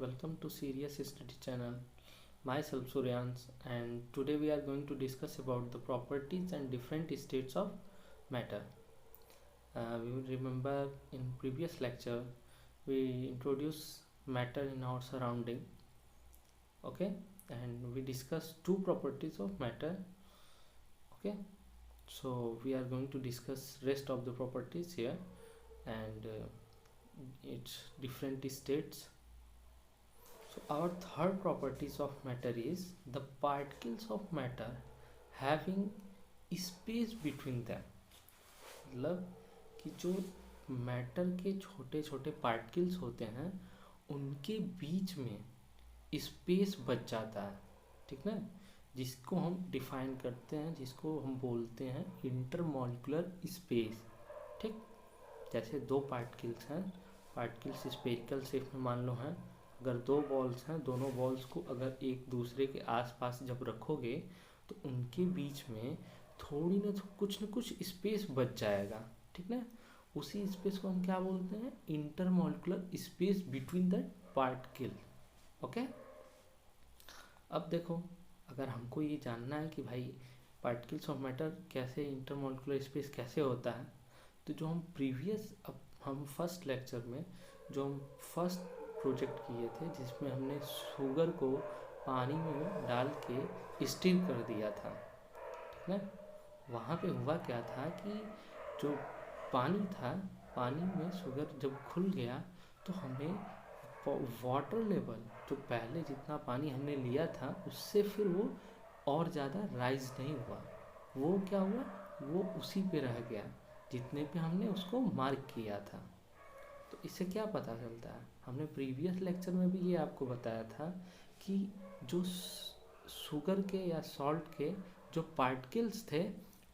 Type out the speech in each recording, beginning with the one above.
welcome to Serious Study channel. Myself Suryans, and today we are going to discuss about the properties and different states of matter. We will remember in previous lecture we introduced matter in our surrounding, okay, and we discussed two properties of matter, okay. So we are going to discuss rest of the properties here and its different states. So our third properties of matter is the particles of matter having space between them. मतलब कि जो matter के छोटे छोटे particles होते हैं उनके बीच में स्पेस बच जाता है, ठीक ना, जिसको हम डिफाइन करते हैं, जिसको हम बोलते हैं इंटरमॉलिक्यूलर स्पेस। ठीक, जैसे दो पार्टिकल्स हैं, पार्टिकल्स स्फेरिकल शेप में मान लो हैं, अगर दो बॉल्स हैं, दोनों बॉल्स को अगर एक दूसरे के आसपास जब रखोगे तो उनके बीच में थोड़ी ना कुछ स्पेस बच जाएगा, ठीक ना। उसी स्पेस को हम क्या बोलते हैं? Intermolecular space between the particle, okay. अब देखो, अगर हमको ये जानना है कि भाई पार्टिकल्स ऑफ मैटर कैसे इंटरमॉलिक्यूलर स्पेस कैसे होता है, तो जो हम प्रीवियस हम फर्स्ट लेक्चर में जो हम फर्स्ट प्रोजेक्ट किए थे जिसमें हमने शुगर को पानी में डाल के स्टीम कर दिया था, ठीक है। वहाँ पे हुआ क्या था कि जो पानी था, पानी में शुगर जब घुल गया तो हमें वाटर लेवल जो पहले जितना पानी हमने लिया था उससे फिर वो और ज़्यादा राइज नहीं हुआ, वो क्या हुआ, वो उसी पे रह गया जितने पे हमने उसको मार्क किया था। तो इससे क्या पता चलता है, हमने प्रीवियस लेक्चर में भी ये आपको बताया था कि जो शुगर के या सॉल्ट के जो पार्टिकल्स थे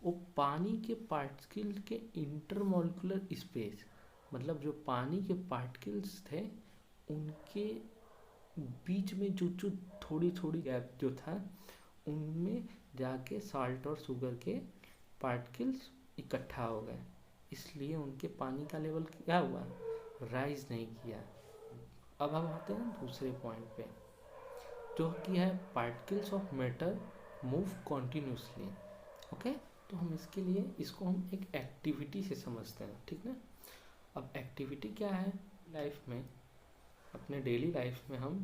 वो पानी के पार्टिकल के इंटरमॉलिक्यूलर स्पेस, मतलब जो पानी के पार्टिकल्स थे उनके बीच में जो थोड़ी थोड़ी गैप जो था उनमें जाके सॉल्ट और शुगर के पार्टिकल्स इकट्ठा हो गए, इसलिए उनके पानी का लेवल क्या हुआ, राइज नहीं किया। अब हम आते हैं दूसरे पॉइंट पे जो कि है particles of matter move continuously, okay. तो हम इसके लिए इसको हम एक एक्टिविटी से समझते हैं, ठीक है। अब एक्टिविटी क्या है, लाइफ में, अपने डेली लाइफ में हम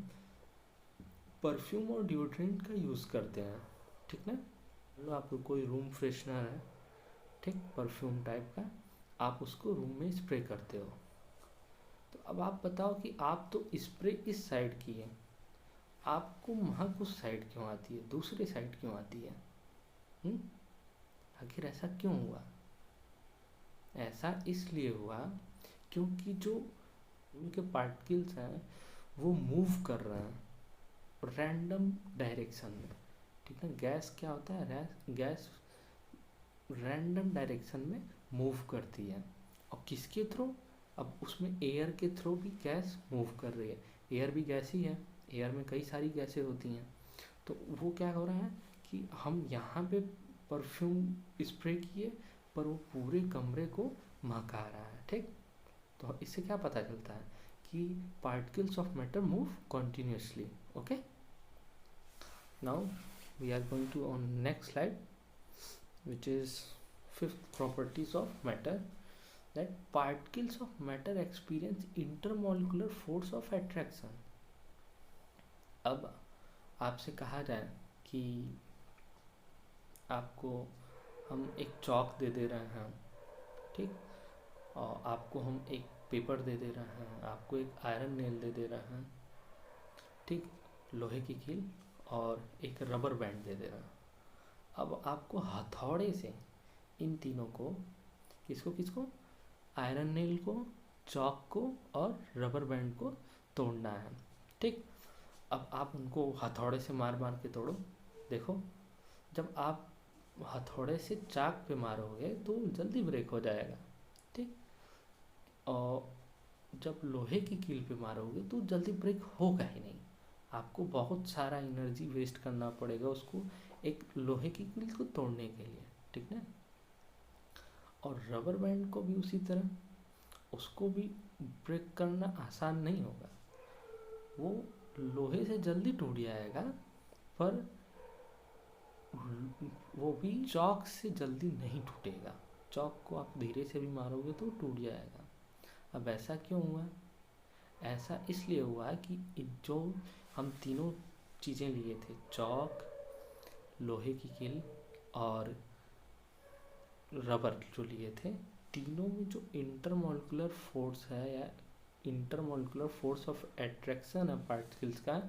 परफ्यूम और डिओड्रेंट का यूज़ करते हैं, ठीक ना। मतलब आपको कोई रूम फ्रेशनर है, ठीक, परफ्यूम टाइप का, आप उसको रूम में स्प्रे करते हो। तो अब आप बताओ कि आप तो स्प्रे इस साइड की है, आपको महक उस साइड क्यों आती है, दूसरे साइड क्यों आती है? आखिर ऐसा क्यों हुआ? ऐसा इसलिए हुआ क्योंकि जो उनके पार्टिकल्स हैं वो मूव कर रहे हैं रैंडम डायरेक्शन में, ठीक है। गैस क्या होता है, गैस रैंडम डायरेक्शन में मूव करती है, और किसके थ्रू? अब उसमें एयर के थ्रू भी गैस मूव कर रही है, एयर भी गैस ही है, एयर में कई सारी गैसें होती हैं। तो वो क्या हो रहा है कि हम यहाँ पे परफ्यूम स्प्रे किए पर वो पूरे कमरे को महका रहा है, ठीक। तो इससे क्या पता चलता है कि particles of matter move continuously, okay. Now we are going to on next slide which is fifth properties of matter, that particles of matter experience intermolecular force of attraction. अब आपसे कहा जाए कि आपको हम एक चॉक दे दे रहे हैं, ठीक, और आपको हम एक पेपर दे दे रहे हैं, आपको एक आयरन नेल दे दे रहे हैं, ठीक, लोहे की कील और एक रबर बैंड दे दे रहे हैं। अब आपको हथौड़े से इन तीनों को, किसको किसको, आयरन नेल को, चॉक को और रबर बैंड को तोड़ना है, ठीक। अब आप उनको हथौड़े से मार मार के तोड़ो, देखो जब आप हथौड़े से चाक पे मारोगे तो जल्दी ब्रेक हो जाएगा, ठीक, और जब लोहे की कील पे मारोगे तो जल्दी ब्रेक होगा ही नहीं, आपको बहुत सारा एनर्जी वेस्ट करना पड़ेगा उसको एक लोहे की कील को तोड़ने के लिए, ठीक है। और रबर बैंड को भी उसी तरह, उसको भी ब्रेक करना आसान नहीं होगा, वो लोहे से जल्दी टूट जाएगा, पर वो भी चौक से जल्दी नहीं टूटेगा। चौक को आप धीरे से भी मारोगे तो टूट जाएगा। अब ऐसा क्यों हुआ? ऐसा इसलिए हुआ कि जो हम तीनों चीज़ें लिए थे, चौक, लोहे की कील और रबर जो लिए थे, तीनों में जो इंटरमोलिकुलर फोर्स है या इंटरमोलिकुलर फोर्स ऑफ एट्रैक्शन है पार्टिकल्स का,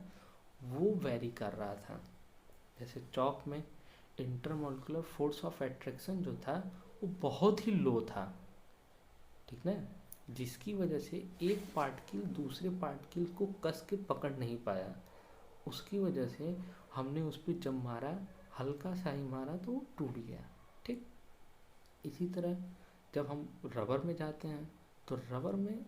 वो वेरी कर रहा था। जैसे चौक में इंटरमोलिकुलर फोर्स ऑफ एट्रैक्शन जो था वो बहुत ही लो था, ठीक ना, जिसकी वजह से एक पार्टिकल दूसरे पार्टिकल को कस के पकड़ नहीं पाया। उसकी वजह से हमने उस पर जब मारा, हल्का सा ही मारा तो वो टूट गया। ठीक, इसी तरह जब हम रबर में जाते हैं तो रबर में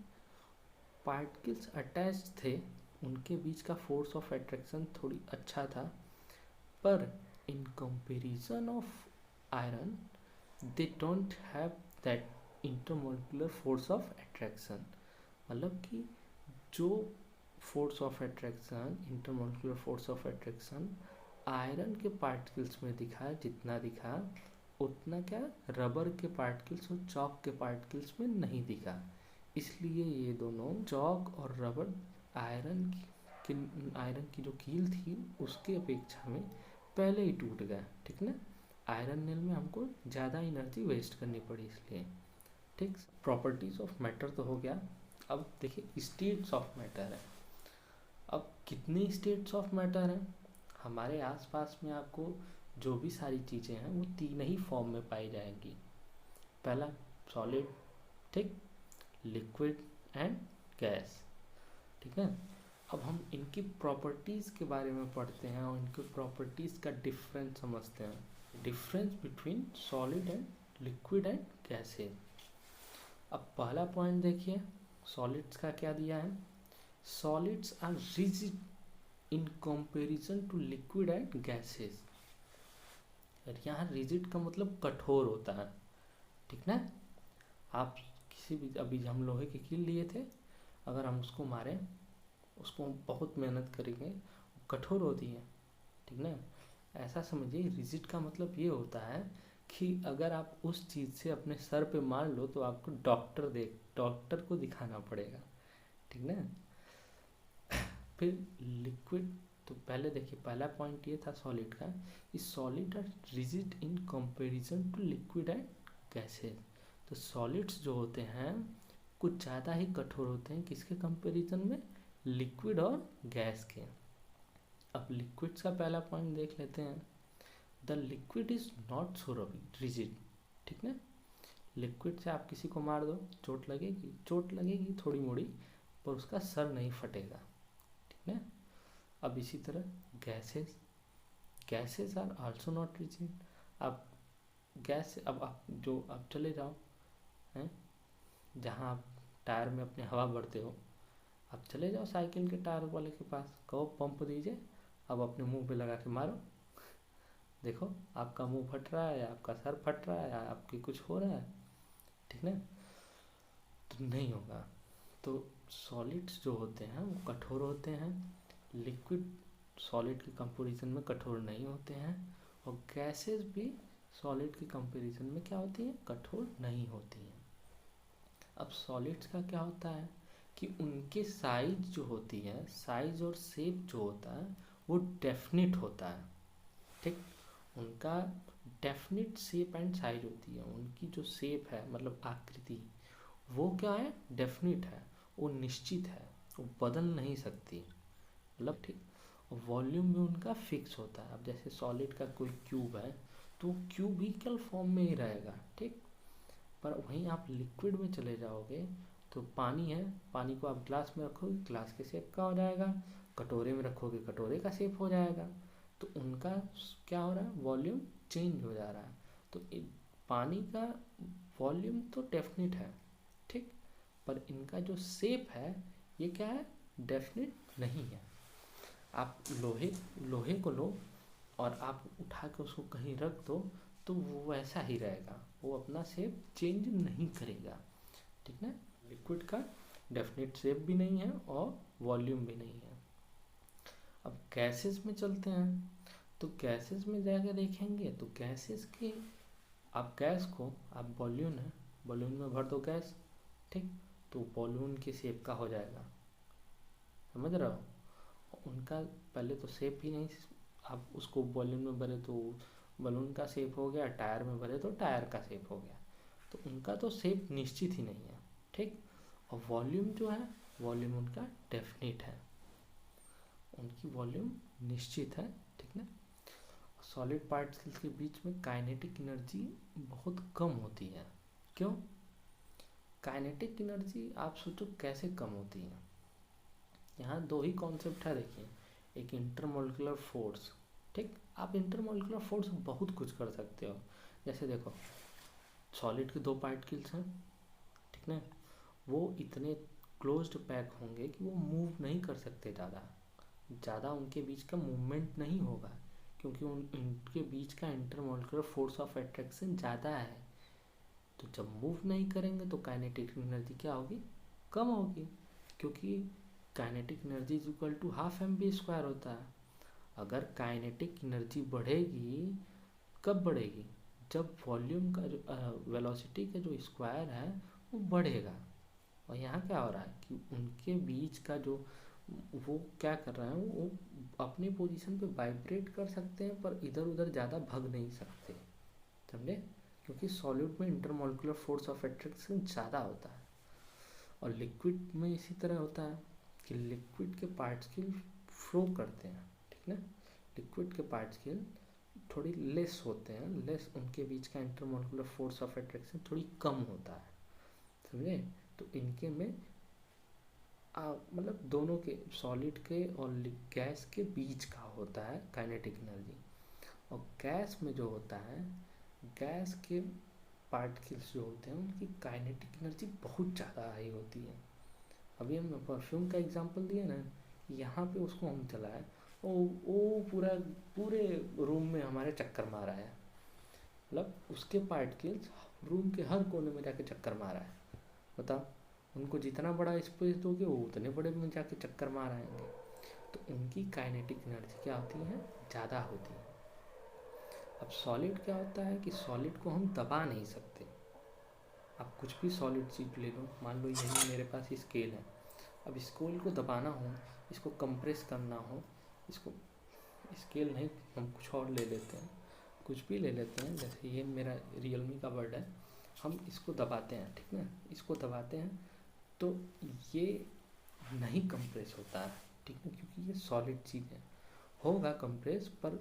पार्टिकल्स अटैच थे, उनके बीच का फोर्स ऑफ अट्रैक्शन थोड़ी अच्छा था, पर in comparison of iron they don't have that intermolecular force of attraction. मतलब कि जो force of attraction, intermolecular force of attraction iron के पार्टिकल्स में दिखा, जितना दिखा उतना क्या रबर के पार्टिकल्स और चॉक के पार्टिकल्स में नहीं दिखा। इसलिए ये दोनों, चॉक और रबर, आयरन की जो कील थी उसके अपेक्षा में पहले ही टूट गया। ठीक ना, आयरन नेल में हमको ज़्यादा एनर्जी वेस्ट करनी पड़ी इसलिए। ठीक, प्रॉपर्टीज ऑफ मैटर तो हो गया। अब देखिए स्टेट्स ऑफ मैटर है। अब कितनी स्टेट्स ऑफ मैटर हैं? हमारे आसपास में आपको जो भी सारी चीज़ें हैं वो तीन ही फॉर्म में पाई जाएंगी। पहला सॉलिड, ठीक, लिक्विड एंड गैस। ठीक है, अब हम इनकी प्रॉपर्टीज़ के बारे में पढ़ते हैं और इनकी प्रॉपर्टीज़ का डिफरेंस समझते हैं। Difference between solid and liquid and gases. अब पहला पॉइंट देखिए, सॉलिड्स का क्या दिया है? Solids are rigid in comparison to liquid and gases. यहाँ रिजिड का मतलब कठोर होता है। ठीक ना, आप किसी भी, अभी हम लोहे की कील लिए थे, अगर हम उसको मारें, उसको बहुत मेहनत करेंगे, कठोर होती है। ठीक ना, ऐसा समझिए रिजिड का मतलब ये होता है कि अगर आप उस चीज़ से अपने सर पे मार लो तो आपको डॉक्टर को दिखाना पड़ेगा। ठीक ना, फिर लिक्विड, तो पहले देखिए पहला पॉइंट ये था सॉलिड का, कि solid are rigid in comparison to liquid and gases. तो सॉलिड्स जो होते हैं कुछ ज़्यादा ही कठोर होते हैं, किसके कंपैरिजन में? लिक्विड और गैस के। अब लिक्विड्स का पहला पॉइंट देख लेते हैं। The liquid is not so rigid. ठीक ना, लिक्विड से आप किसी को मार दो, चोट लगेगी थोड़ी मोड़ी, पर उसका सर नहीं फटेगा। ठीक ना, अब इसी तरह gases are also not rigid. अब गैस, अब आप चले जाओ हैं जहाँ आप टायर में अपने हवा भरते हो, आप चले जाओ साइकिल के टायर वाले के पास, कहो पंप दीजिए, अब अपने मुंह पे लगा के मारो, देखो आपका मुंह फट रहा है, आपका सर फट रहा है, आपकी कुछ हो रहा है। ठीक ना, तो नहीं होगा। तो सॉलिड्स जो होते हैं वो कठोर होते हैं, लिक्विड सॉलिड के कंपैरिजन में कठोर नहीं होते हैं, और गैसेस भी सॉलिड के कंपैरिजन में क्या होती हैं? कठोर नहीं होती हैं। अब सॉलिड्स का क्या होता है कि उनके साइज जो होती है, साइज और शेप जो होता है वो डेफिनिट होता है। ठीक, उनका डेफिनिट शेप एंड साइज होती है। उनकी जो शेप है, मतलब आकृति, वो क्या है? डेफिनिट है, वो निश्चित है, वो बदल नहीं सकती। मतलब ठीक, वॉल्यूम भी उनका फिक्स होता है। अब जैसे सॉलिड का कोई क्यूब है तो क्यूबिकल फॉर्म में ही रहेगा। ठीक, पर वहीं आप लिक्विड में चले जाओगे तो पानी है, पानी को आप ग्लास में रखोगे, ग्लास के शेप का हो जाएगा, कटोरे में रखोगे, कटोरे का शेप हो जाएगा। तो उनका क्या हो रहा है? वॉल्यूम चेंज हो जा रहा है। तो पानी का वॉल्यूम तो डेफिनिट है, ठीक, पर इनका जो शेप है ये क्या है? डेफिनिट नहीं है। आप लोहे को लो और आप उठा के उसको कहीं रख दो तो वो वैसा ही रहेगा, वो अपना शेप चेंज नहीं करेगा। ठीक है, लिक्विड का डेफिनेट शेप भी नहीं है और वॉल्यूम भी नहीं है। अब गैसेस में चलते हैं, तो गैसेस में जाके देखेंगे तो गैसेस के, आप गैस को, आप बॉल्यून है, बॉल्यून में भर दो गैस, ठीक, तो बॉल्यून की शेप का हो जाएगा, समझ रहे हो। उनका पहले तो शेप ही नहीं, आप उसको बॉल्यून में भरे तो बलून का शेप हो गया, टायर में भरे तो टायर का शेप हो गया, तो उनका तो शेप निश्चित ही नहीं है, ठीक। और वॉल्यूम जो है, वॉल्यूम उनका डेफिनिट है, उनकी वॉल्यूम निश्चित है, ठीक ना। सॉलिड पार्टिकल्स के बीच में काइनेटिक एनर्जी बहुत कम होती है। क्यों? काइनेटिक एनर्जी आप सोचो कैसे कम होती है। यहाँ दो ही कॉन्सेप्ट है, देखिए, एक इंटरमोलिकुलर फोर्स, ठीक। आप इंटरमोलिकुलर फोर्स बहुत कुछ कर सकते हो, जैसे देखो सॉलिड के दो पार्टिकल्स हैं, ठीक ना, वो इतने क्लोज्ड पैक होंगे कि वो मूव नहीं कर सकते, ज़्यादा उनके बीच का मूवमेंट नहीं होगा, क्योंकि उनके बीच का इंटरमोलिकुलर फोर्स ऑफ अट्रैक्शन ज़्यादा है। तो जब मूव नहीं करेंगे तो काइनेटिक एनर्जी क्या होगी? कम होगी, क्योंकि kinetic energy is equal to half mv² होता है। अगर काइनेटिक एनर्जी बढ़ेगी, कब बढ़ेगी? जब वॉल्यूम का जो वेलोसिटी का जो स्क्वायर है वो बढ़ेगा। और यहाँ क्या हो रहा है कि उनके बीच का जो, वो क्या कर रहे हैं, वो अपनी पोजीशन पे वाइब्रेट कर सकते हैं पर इधर उधर ज़्यादा भग नहीं सकते, समझे, क्योंकि सॉलिड में इंटरमोलिकुलर फोर्स ऑफ अट्रैक्शन ज़्यादा होता है। और लिक्विड में इसी तरह होता है कि लिक्विड के पार्टिकल फ्लो करते हैं, ठीक ना, लिक्विड के पार्टिकल थोड़ी लेस होते हैं, लेस, उनके बीच का इंटरमोलिकुलर फोर्स ऑफ अट्रैक्शन थोड़ी कम होता है, समझे। तो इनके में मतलब दोनों के, सॉलिड के और गैस के बीच का होता है काइनेटिक एनर्जी। और गैस में जो होता है, गैस के पार्टिकल्स जो होते हैं उनकी काइनेटिक एनर्जी बहुत ज़्यादा हाई होती है। अभी हम परफ्यूम का एग्जांपल दिए ना, यहाँ पे उसको हम चलाए, वो पूरे रूम में हमारे चक्कर मारा है, मतलब उसके पार्टिकल्स रूम के हर कोने में जाके चक्कर मारा है। बताओ, उनको जितना बड़ा स्पेस दोगे वो उतने बड़े में जाके चक्कर मार आएंगे। तो उनकी काइनेटिक एनर्जी क्या होती है? ज़्यादा होती है। अब सॉलिड क्या होता है कि सॉलिड को हम दबा नहीं सकते। आप कुछ भी सॉलिड चीज़ ले लो, मान लो यही मेरे पास स्केल है, अब स्केल को दबाना हो, इसको कंप्रेस करना हो, इसको, स्केल नहीं, हम कुछ और ले लेते हैं, कुछ भी ले लेते हैं, जैसे ये मेरा रियलमी का बर्ड है, हम इसको दबाते हैं, ठीक ना, इसको दबाते हैं तो ये नहीं कंप्रेस होता है, ठीक है, क्योंकि ये सॉलिड चीज़ है। होगा कंप्रेस पर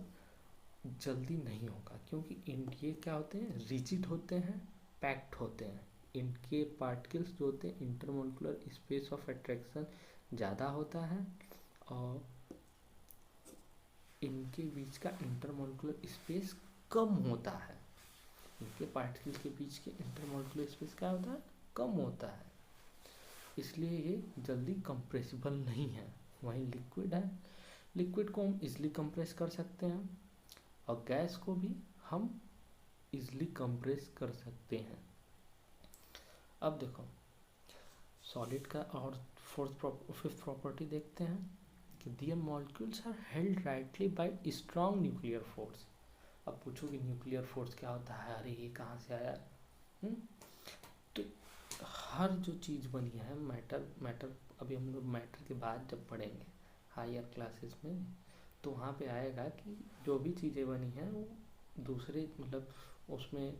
जल्दी नहीं होगा, क्योंकि ये क्या होते हैं? रिजिड होते हैं, पैक्ड होते हैं। इनके पार्टिकल्स जो होते हैं, इंटरमोलिकुलर स्पेस ऑफ अट्रैक्शन ज़्यादा होता है, और इनके बीच का इंटरमोलिकुलर स्पेस कम होता है। इनके पार्टिकल्स के बीच के इंटरमोलिकुलर स्पेस क्या होता है? कम होता है, इसलिए ये जल्दी कंप्रेसिबल नहीं है। वहीं लिक्विड है, लिक्विड को हम इजली कंप्रेस कर सकते हैं, और गैस को भी हम इजली कंप्रेस कर सकते हैं। अब देखो सॉलिड का और फिफ्थ प्रॉपर्टी देखते हैं कि their molecules are held rightly by strong nuclear force. अब पूछो कि न्यूक्लियर फोर्स क्या होता है, अरे ये कहाँ से आया? तो हर जो चीज़ बनी है, मैटर अभी हम लोग मैटर के बाद जब पढ़ेंगे हायर क्लासेस में, तो वहाँ पे आएगा कि जो भी चीज़ें बनी हैं वो दूसरे, मतलब उसमें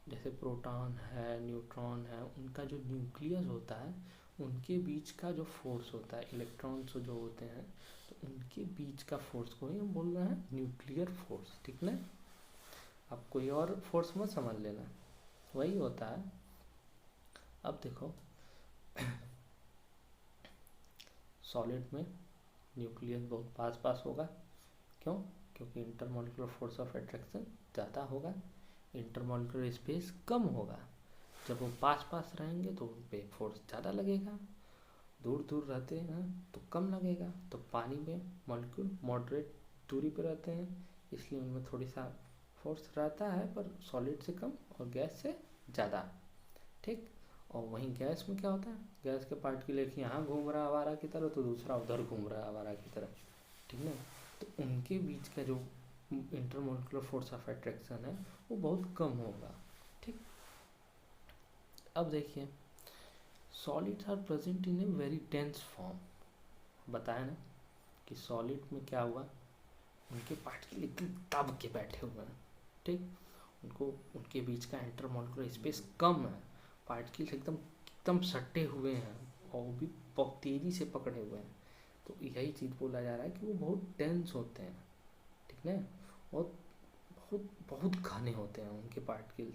जैसे प्रोटॉन है, न्यूट्रॉन है, उनका जो न्यूक्लियस होता है, उनके बीच का जो फोर्स होता है, इलेक्ट्रॉन्स जो होते हैं, तो उनके बीच का फोर्स को ही हम बोल रहे हैं न्यूक्लियर फोर्स, ठीक ना। अब कोई और फोर्स मत समझ लेना, वही होता है। अब देखो सॉलिड में न्यूक्लियस बहुत पास पास होगा, क्यों? क्योंकि इंटरमोलिकुलर फोर्स ऑफ अट्रैक्शन ज़्यादा होगा, इंटरमोलिकुलर स्पेस कम होगा। जब वो पास पास रहेंगे तो उन पे फोर्स ज़्यादा लगेगा, दूर दूर रहते हैं तो कम लगेगा। तो पानी में मॉलिक्यूल मॉडरेट दूरी पर रहते हैं, इसलिए उनमें थोड़ी सा फोर्स रहता है, पर सॉलिड से कम और गैस से ज़्यादा, ठीक। और वहीं गैस में क्या होता है? गैस के पार्टिकल एक यहाँ घूम रहा है आवारा की तरह, तो दूसरा उधर घूम रहा है आवारा की तरह, ठीक है। तो उनके बीच का जो इंटरमोलिकुलर फोर्स ऑफ अट्रैक्शन है वो बहुत कम होगा। ठीक। अब देखिए, solids are present in a very dense form. बताया ना कि सॉलिड में क्या हुआ, उनके पार्टिकल एकदम दब के बैठे हुए हैं। ठीक। उनको उनके बीच का इंटरमोलिकुलर स्पेस कम है, पार्टिकल्स एकदम एकदम सटे हुए हैं और वो भी बहुत तेज़ी से पकड़े हुए हैं। तो यही चीज़ बोला जा रहा है कि वो बहुत डेंस होते हैं। ठीक है। और बहुत बहुत घने होते हैं उनके पार्टिकल्स,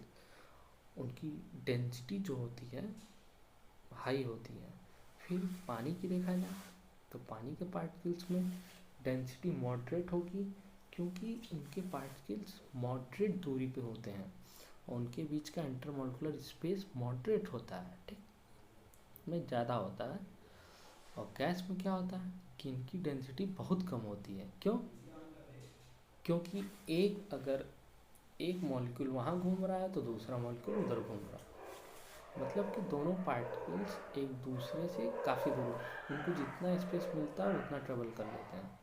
उनकी डेंसिटी जो होती है हाई होती है। फिर पानी की देखा जाए तो पानी के पार्टिकल्स में डेंसिटी मॉडरेट होगी, क्योंकि उनके पार्टिकल्स मॉडरेट दूरी पे होते हैं और उनके बीच का इंटरमोलिकुलर स्पेस मॉडरेट होता है। ठीक। में ज़्यादा होता है। और गैस में क्या होता है कि इनकी डेंसिटी बहुत कम होती है। क्यों? क्योंकि अगर एक मॉलिक्यूल वहाँ घूम रहा है तो दूसरा मॉलिक्यूल उधर घूम रहा है, मतलब कि दोनों पार्टिकल्स एक दूसरे से काफ़ी दूर, उनको जितना स्पेस मिलता है उतना ट्रेवल कर लेते हैं।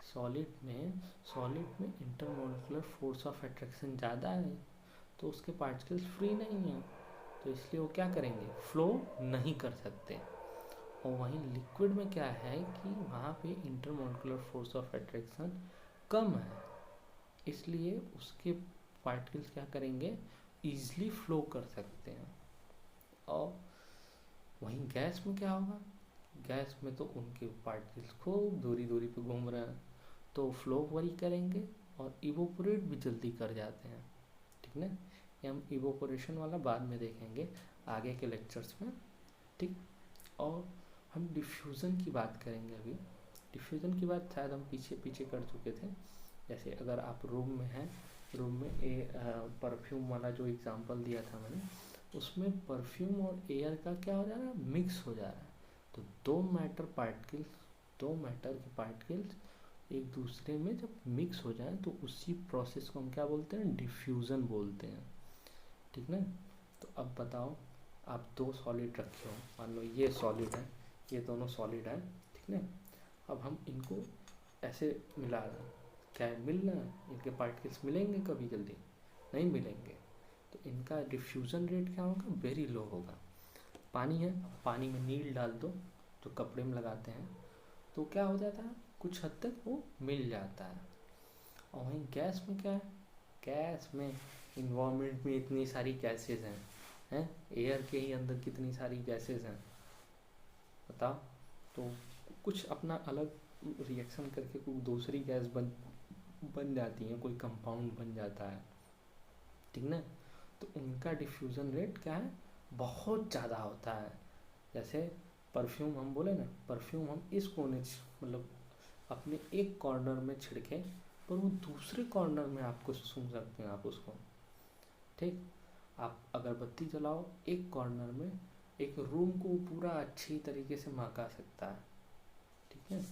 सॉलिड में इंटरमोलिकुलर फोर्स ऑफ अट्रैक्शन ज़्यादा है, तो उसके पार्टिकल्स फ्री नहीं हैं, तो इसलिए वो क्या करेंगे, फ्लो नहीं कर सकते। और वहीं लिक्विड में क्या है कि वहाँ पे इंटरमोलिकुलर फोर्स ऑफ अट्रैक्शन कम है, इसलिए उसके पार्टिकल्स क्या करेंगे, ईजिली फ्लो कर सकते हैं। और वहीं गैस में क्या होगा, गैस में तो उनके पार्टिकल्स खूब दूरी दूरी पे घूम रहे हैं, तो फ्लो वही करेंगे और इवोपोरेट भी जल्दी कर जाते हैं। ठीक ना। ये हम इवोपोरेशन वाला बाद में देखेंगे आगे के लेक्चर्स में। ठीक। और हम डिफ्यूज़न की बात करेंगे अभी। डिफ्यूज़न की बात शायद हम पीछे पीछे कर चुके थे। जैसे अगर आप रूम में हैं, रूम में परफ्यूम वाला जो एग्जांपल दिया था मैंने, उसमें परफ्यूम और एयर का क्या हो जा रहा है, मिक्स हो जा रहा है। तो दो मैटर के पार्टिकल्स एक दूसरे में जब मिक्स हो जाए तो उसी प्रोसेस को हम क्या बोलते हैं, डिफ्यूज़न बोलते हैं। ठीक ना। तो अब बताओ, आप दो सॉलिड रखे हो, मान लो ये सॉलिड है, ये दोनों सॉलिड है। ठीक है। अब हम इनको ऐसे मिला रहे हैं, क्या है, मिल रहा है, इनके पार्टिकल्स मिलेंगे कभी जल्दी नहीं मिलेंगे, तो इनका डिफ्यूज़न रेट क्या होगा, वेरी लो होगा। पानी है, पानी में नील डाल दो जो कपड़े में लगाते हैं, तो क्या हो जाता है, कुछ हद तक वो मिल जाता है। और वहीं गैस में क्या है, गैस में इन्वायरमेंट में इतनी सारी गैसेज हैं, एयर के ही अंदर कितनी सारी गैसेज हैं बताओ। तो कुछ अपना अलग रिएक्शन करके कोई दूसरी गैस बन जाती है, कोई कंपाउंड बन जाता है। ठीक ना। तो उनका डिफ्यूज़न रेट क्या है, बहुत ज़्यादा होता है। जैसे परफ्यूम हम बोले ना, परफ्यूम हम इस कोने मतलब अपने एक कॉर्नर में छिड़के, पर वो दूसरे कॉर्नर में आपको सूंघ सकते हैं आप उसको। ठीक। आप अगरबत्ती जलाओ एक कॉर्नर में, एक रूम को पूरा अच्छी तरीके से महका सकता है। ठीक है।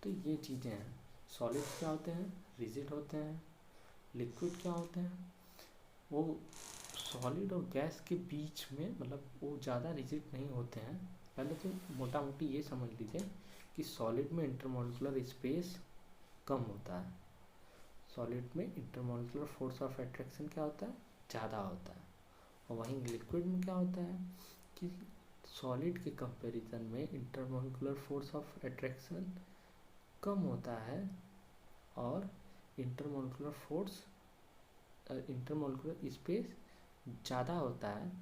तो ये चीज़ें हैं। सॉलिड क्या होते हैं, रिजिड होते हैं। लिक्विड क्या होते हैं, वो सॉलिड और गैस के बीच में, मतलब वो ज़्यादा रिजिड नहीं होते हैं। पहले तो मोटा मोटी ये समझ लीजिए कि सॉलिड में इंटरमोलिकुलर स्पेस कम होता है, सॉलिड में इंटरमोलिकुलर फोर्स ऑफ अट्रैक्शन क्या होता है, ज़्यादा होता है। और वहीं लिक्विड में क्या होता है कि सॉलिड के कंपैरिजन में इंटरमोलिकुलर फोर्स ऑफ अट्रैक्शन कम होता है और इंटरमोलिकुलर स्पेस ज़्यादा होता है।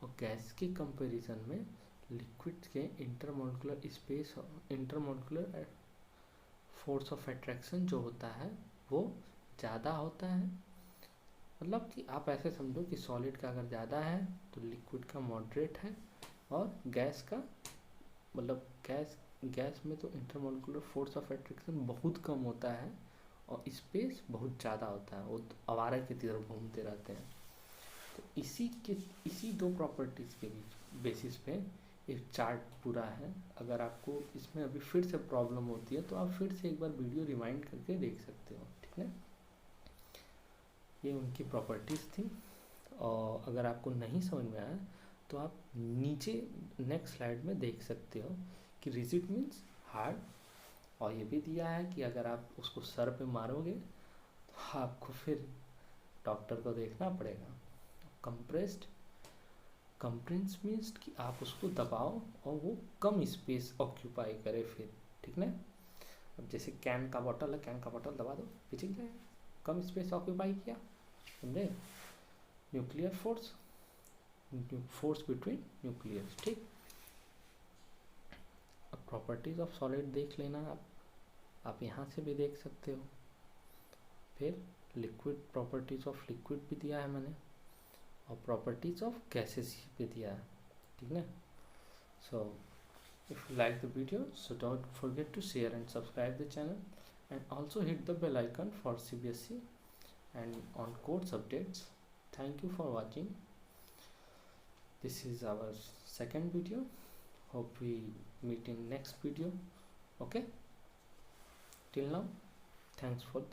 और गैस के कंपैरिजन में लिक्विड के इंटरमोलिकुलर फोर्स ऑफ अट्रैक्शन जो होता है वो ज़्यादा होता है। मतलब कि आप ऐसे समझो कि सॉलिड का अगर ज़्यादा है तो लिक्विड का मॉडरेट है, और गैस का मतलब गैस में तो इंटरमोलिकुलर फोर्स ऑफ अट्रैक्शन बहुत कम होता है और स्पेस बहुत ज़्यादा होता है, वो आवारा की तरह घूमते रहते हैं। तो इसी दो प्रॉपर्टीज़ के बेसिस पे एक चार्ट पूरा है। अगर आपको इसमें अभी फिर से प्रॉब्लम होती है तो आप फिर से एक बार वीडियो रिवाइंड करके देख सकते हो। ठीक है। ये उनकी प्रॉपर्टीज़ थी। और अगर आपको नहीं समझ में आया तो आप नीचे नेक्स्ट स्लाइड में देख सकते हो कि रिजिड मीन्स हार्ड और ये भी दिया है कि अगर आप उसको सर पे मारोगे तो आपको फिर डॉक्टर को देखना पड़ेगा। कंप्रेस्ड, कंप्रेस मीन्स कि आप उसको दबाओ और वो कम स्पेस ऑक्यूपाई करे फिर, ठीक ना। अब जैसे कैन का बॉटल है, कैन का बॉटल दबा दो पिचक जाएगा, कम स्पेस ऑक्यूपाई किया, समझे। Nuclear force, force between nuclear, ठीक। अब प्रॉपर्टीज ऑफ सॉलिड देख लेना आप यहाँ से भी देख सकते हो। फिर लिक्विड, प्रॉपर्टीज ऑफ लिक्विड भी दिया है मैंने, और प्रॉपर्टीज ऑफ गैसेस भी दिया है, ठीक है। सो if you like the video, so don't forget to share and subscribe the channel, and also hit the bell icon for CBSE and on course updates. Thank you for watching. This is our second video. Hope we meet in next video. Okay, till now, thanks for